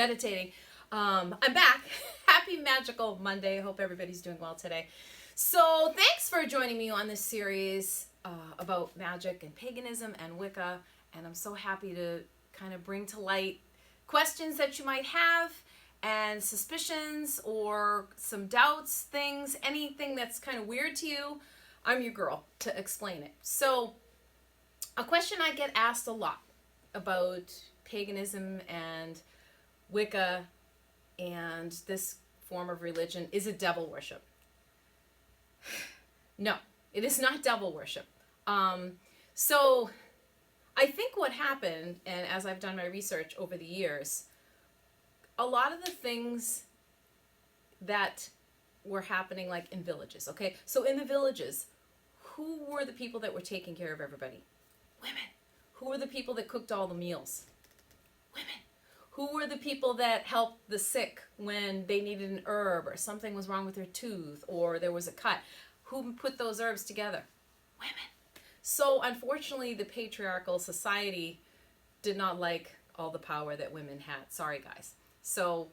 meditating. I'm back. Happy Magical Monday. I hope everybody's doing well today. So thanks for joining me on this series about magic and paganism and Wicca. And I'm so happy to kind of bring to light questions that you might have and suspicions or some doubts, things, anything that's kind of weird to you. I'm your girl to explain it. So a question I get asked a lot about paganism and Wicca and this form of religion, is it devil worship? No, it is not devil worship. So I think what happened, and as I've done my research over the years, a lot of the things that were happening like in villages, okay? So in the villages, who were the people that were taking care of everybody? Women. Who were the people that cooked all the meals? Women. Who were the people that helped the sick when they needed an herb or something was wrong with their tooth or there was a cut? Who put those herbs together? Women. So unfortunately, the patriarchal society did not like all the power that women had. Sorry, guys. So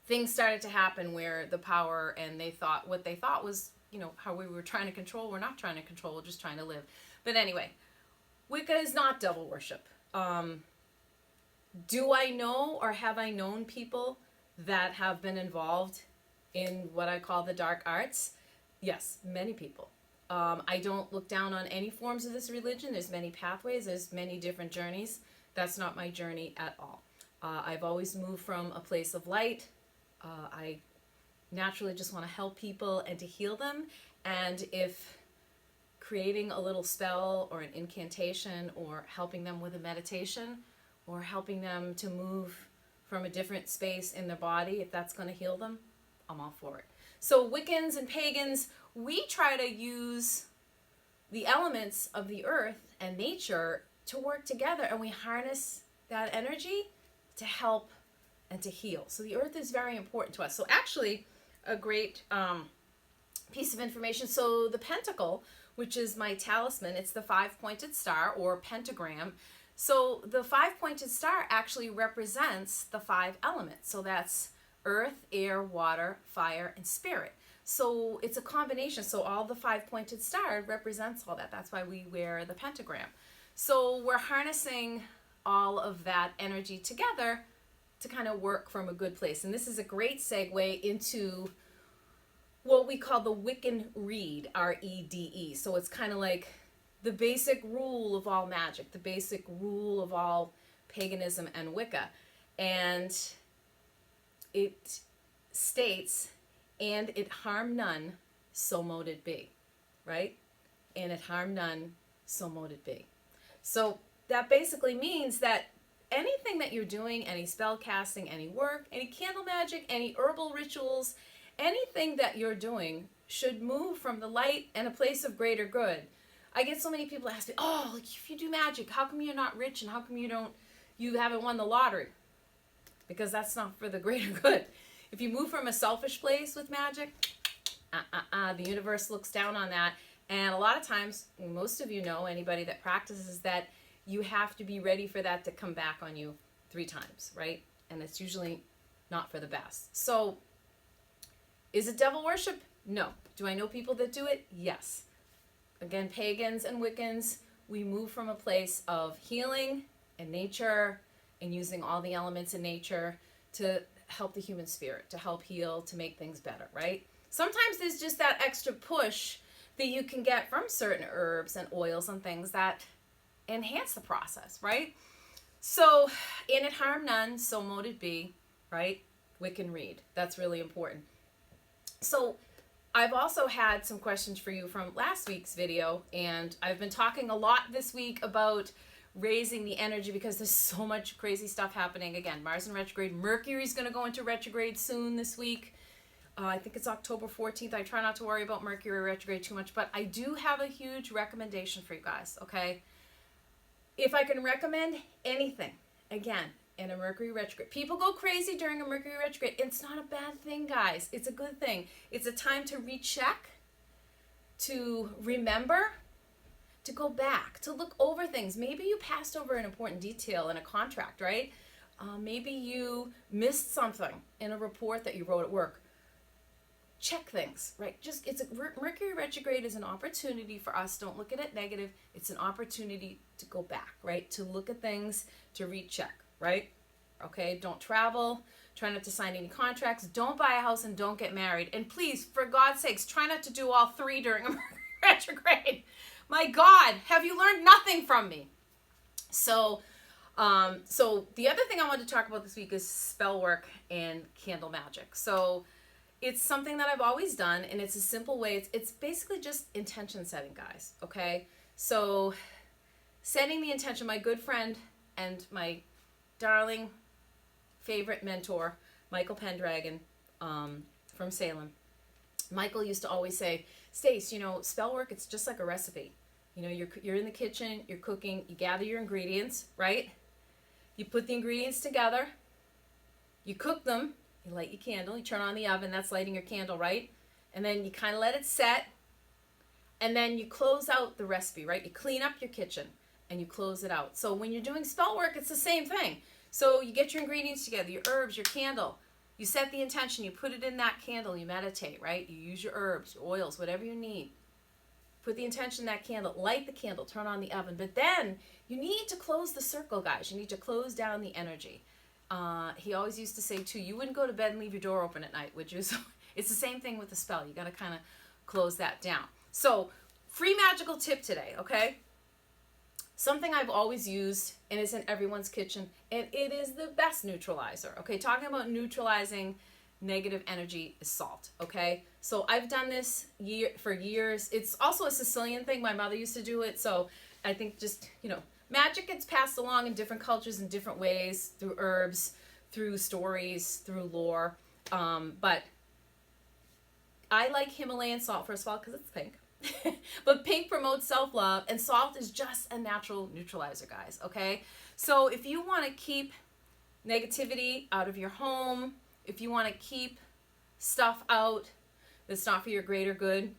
things started to happen where the power, and they thought what they thought was, you know, how we were trying to control. We're not trying to control, we're just trying to live. But anyway, Wicca is not devil worship. Do I know or have I known people that have been involved in what I call the dark arts? Yes, many people. I don't look down on any forms of this religion. There's many pathways. There's many different journeys. That's not my journey at all. I've always moved from a place of light. I naturally just want to help people and to heal them. And if creating a little spell or an incantation or helping them with a meditation or helping them to move from a different space in their body, if that's going to heal them, I'm all for it. So Wiccans and pagans, we try to use the elements of the earth and nature to work together, and we harness that energy to help and to heal. So the earth is very important to us. So actually, a great piece of information. So the pentacle, which is my talisman, it's the 5-pointed star or pentagram. So the 5-pointed star actually represents the 5 elements. So that's earth, air, water, fire, and spirit. So it's a combination. So all the 5-pointed star represents all that. That's why we wear the pentagram. So we're harnessing all of that energy together to kind of work from a good place. And this is a great segue into what we call the Wiccan Rede, R-E-D-E. So it's kind of like the basic rule of all magic, the basic rule of all paganism and Wicca. And it states, and it harm none, so mote it be, right? And it harm none, so mote it be. So that basically means that anything that you're doing, any spell casting, any work, any candle magic, any herbal rituals, anything that you're doing should move from the light and a place of greater good. I get so many people ask me, oh, like if you do magic, how come you're not rich and how come you haven't won the lottery? Because that's not for the greater good. If you move from a selfish place with magic, the universe looks down on that. And a lot of times, most of you know, anybody that practices that, you have to be ready for that to come back on you 3 times, right? And it's usually not for the best. So is it devil worship? No. Do I know people that do it? Yes. Again, pagans and Wiccans, we move from a place of healing and nature and using all the elements in nature to help the human spirit, to help heal, to make things better, right? Sometimes there's just that extra push that you can get from certain herbs and oils and things that enhance the process, right? So, and it harm none, so mote it be, right? Wiccan Rede. That's really important. So I've also had some questions for you from last week's video, and I've been talking a lot this week about raising the energy because there's so much crazy stuff happening. Again, Mars in retrograde. Mercury's going to go into retrograde soon this week. I think it's October 14th. I try not to worry about Mercury retrograde too much, but I do have a huge recommendation for you guys, okay? If I can recommend anything, again, in a Mercury retrograde. People go crazy during a Mercury retrograde. It's not a bad thing, guys. It's a good thing. It's a time to recheck, to remember, to go back, to look over things. Maybe you passed over an important detail in a contract, right? Maybe you missed something in a report that you wrote at work. Check things, right? Just Mercury retrograde is an opportunity for us. Don't look at it negative. It's an opportunity to go back, right? To look at things, to recheck, right? Okay, don't travel. Try not to sign any contracts. Don't buy a house and don't get married. And please, for God's sakes, try not to do all three during a Mercury retrograde. My God, have you learned nothing from me? So the other thing I wanted to talk about this week is spell work and candle magic. So it's something that I've always done, and it's a simple way. It's basically just intention setting, guys, okay? So setting the intention, my good friend and my darling favorite mentor, Michael Pendragon, from Salem. Michael used to always say, Stace, spell work, it's just like a recipe. You're in the kitchen, you're cooking, you gather your ingredients, right? You put the ingredients together, you cook them, you light your candle, you turn on the oven, that's lighting your candle, right? And then you kind of let it set, and then you close out the recipe, right? You clean up your kitchen, and you close it out. So when you're doing spell work, it's the same thing. So you get your ingredients together, your herbs, your candle, you set the intention, you put it in that candle, you meditate, right? You use your herbs, your oils, whatever you need. Put the intention in that candle, light the candle, turn on the oven. But then you need to close the circle, guys. You need to close down the energy. He always used to say, too, you wouldn't go to bed and leave your door open at night, would you? So it's the same thing with the spell. You got to kind of close that down. So free magical tip today, okay? Something I've always used, and it's in everyone's kitchen, and it is the best neutralizer, okay? Talking about neutralizing negative energy is salt, okay? So I've done this for years. It's also a Sicilian thing. My mother used to do it, so I think just, magic gets passed along in different cultures in different ways, through herbs, through stories, through lore. But I like Himalayan salt, first of all, because it's pink. But pink promotes self-love, and salt is just a natural neutralizer, guys, okay? So if you want to keep negativity out of your home, if you want to keep stuff out that's not for your greater good,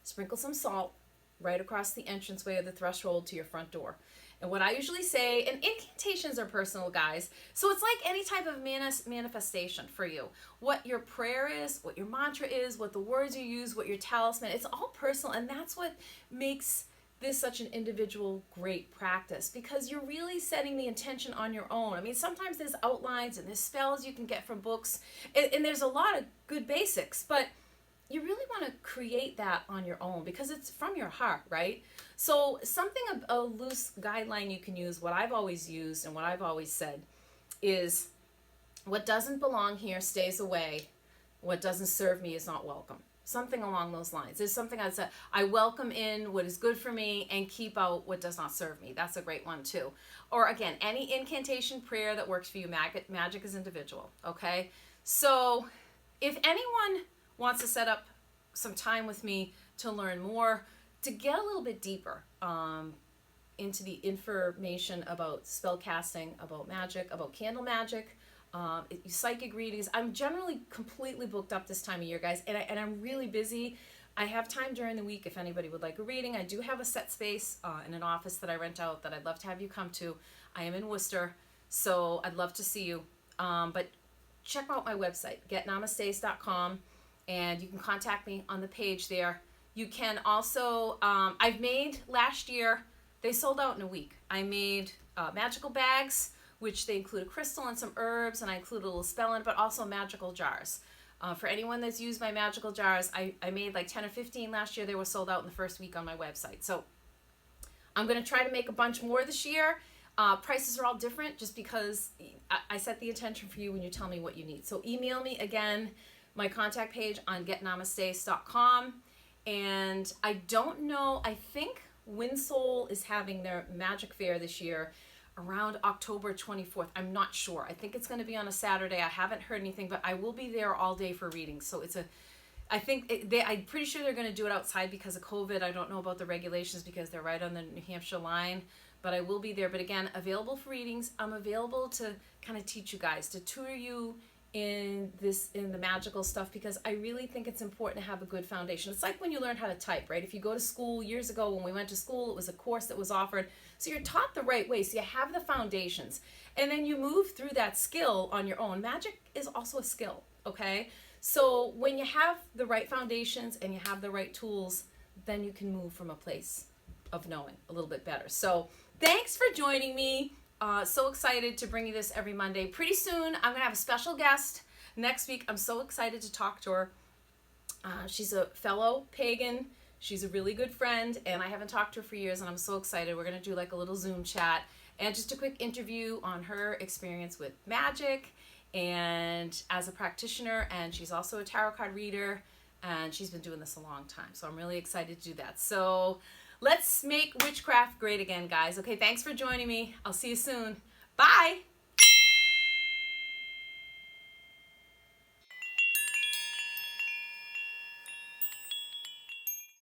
sprinkle some salt right across the entranceway or the threshold to your front door. And what I usually say, and incantations are personal, guys, so it's like any type of manifestation for you. What your prayer is, what your mantra is, what the words you use, what your talisman, it's all personal, and that's what makes this such an individual great practice, because you're really setting the intention on your own. I mean, sometimes there's outlines and there's spells you can get from books, and there's a lot of good basics, but you really want to create that on your own because it's from your heart, right? So something, a loose guideline you can use, what I've always used and what I've always said is, what doesn't belong here stays away. What doesn't serve me is not welcome. Something along those lines. There's something I'd say, I welcome in what is good for me and keep out what does not serve me. That's a great one too. Or again, any incantation prayer that works for you. Magic is individual, okay? So if anyone wants to set up some time with me to learn more, to get a little bit deeper into the information about spell casting, about magic, about candle magic, psychic readings. I'm generally completely booked up this time of year, guys, and I'm really busy. I have time during the week if anybody would like a reading. I do have a set space in an office that I rent out that I'd love to have you come to. I am in Worcester, so I'd love to see you. But check out my website, getnamastace.com, and you can contact me on the page there. You can also, I've made last year, they sold out in a week. I made magical bags, which they include a crystal and some herbs, and I include a little spell in it, but also magical jars. For anyone that's used my magical jars, I made like 10 or 15 last year. They were sold out in the first week on my website. So I'm going to try to make a bunch more this year. Prices are all different just because I set the intention for you when you tell me what you need. So email me again, my contact page on getnamastace.com. And I don't know, I think Winsoul is having their magic fair this year around October 24th. I'm not sure. I think it's going to be on a Saturday. I haven't heard anything, but I will be there all day for readings. So I'm pretty sure they're going to do it outside because of COVID. I don't know about the regulations because they're right on the New Hampshire line, but I will be there. But again, available for readings. I'm available to kind of teach you guys, to tutor you in the magical stuff, because I really think it's important to have a good foundation. It's like when you learn how to type, right? If you go to school years ago, when we went to school, it was a course that was offered. So you're taught the right way. So you have the foundations. And then you move through that skill on your own. Magic is also a skill, okay? So when you have the right foundations and you have the right tools, then you can move from a place of knowing a little bit better. So thanks for joining me. So excited to bring you this every Monday. Pretty soon, I'm going to have a special guest next week. I'm so excited to talk to her. She's a fellow pagan. She's a really good friend, and I haven't talked to her for years, and I'm so excited. We're going to do like a little Zoom chat and just a quick interview on her experience with magic and as a practitioner, and she's also a tarot card reader, and she's been doing this a long time. So I'm really excited to do that. So let's make witchcraft great again, guys. Okay, thanks for joining me. I'll see you soon. Bye.